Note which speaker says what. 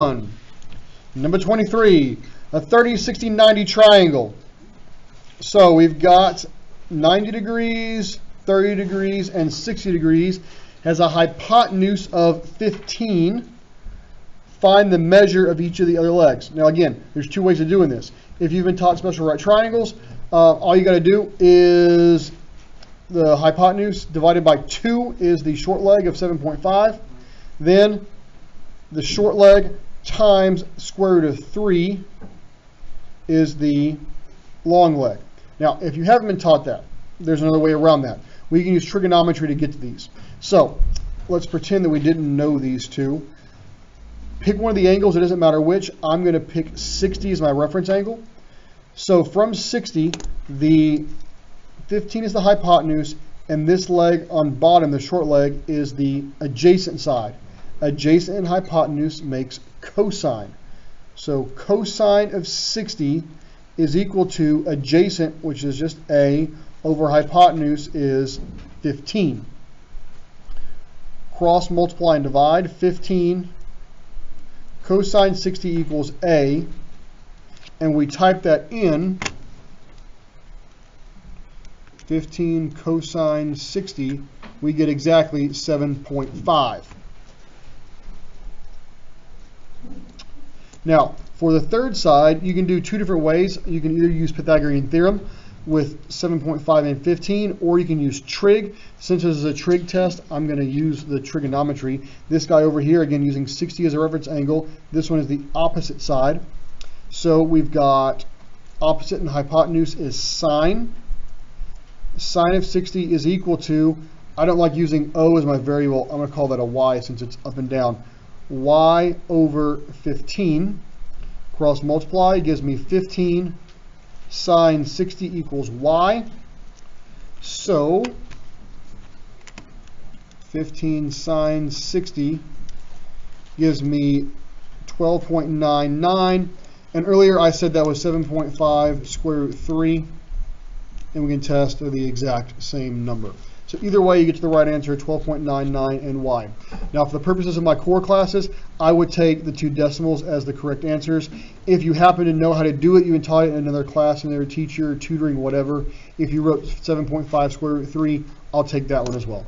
Speaker 1: Number 23, a 30, 60, 90 triangle. So we've got 90 degrees, 30 degrees, and 60 degrees. Has a hypotenuse of 15. Find the measure of each of the other legs. Now again, there's two ways of doing this. If you've been taught special right triangles, all you got to do is the hypotenuse divided by 2 is the short leg of 7.5. Then the short leg times square root of 3 is the long leg. Now, if you haven't been taught that, there's another way around that. We can use trigonometry to get to these. So let's pretend that we didn't know these two. Pick one of the angles, it doesn't matter which. I'm going to pick 60 as my reference angle. So from 60, the 15 is the hypotenuse, and this leg on bottom, the short leg, is the adjacent side. Adjacent and hypotenuse makes cosine. So cosine of 60 is equal to adjacent, which is just A, over hypotenuse is 15. Cross multiply and divide. 15 cosine 60 equals A, and we type that in. 15 cosine 60, we get exactly 7.5. Now, for the third side, you can do two different ways. You can either use Pythagorean theorem with 7.5 and 15, or you can use trig. Since this is a trig test, I'm going to use the trigonometry. This guy over here, again, using 60 as a reference angle. This one is the opposite side. So we've got opposite and hypotenuse is sine. Sine of 60 is equal to, I don't like using O as my variable, I'm going to call that a Y since it's up and down. Y over 15. Cross multiply gives me 15 sine 60 equals Y. So 15 sine 60 gives me 12.99. And earlier I said that was 7.5 square root 3. And we can test the exact same number. So either way, you get to the right answer, 12.99 and Y. Now, for the purposes of my core classes, I would take the 2 decimals as the correct answers. If you happen to know how to do it, you can taught it in another class, another teacher, tutoring, whatever. If you wrote 7.5 square root 3, I'll take that one as well.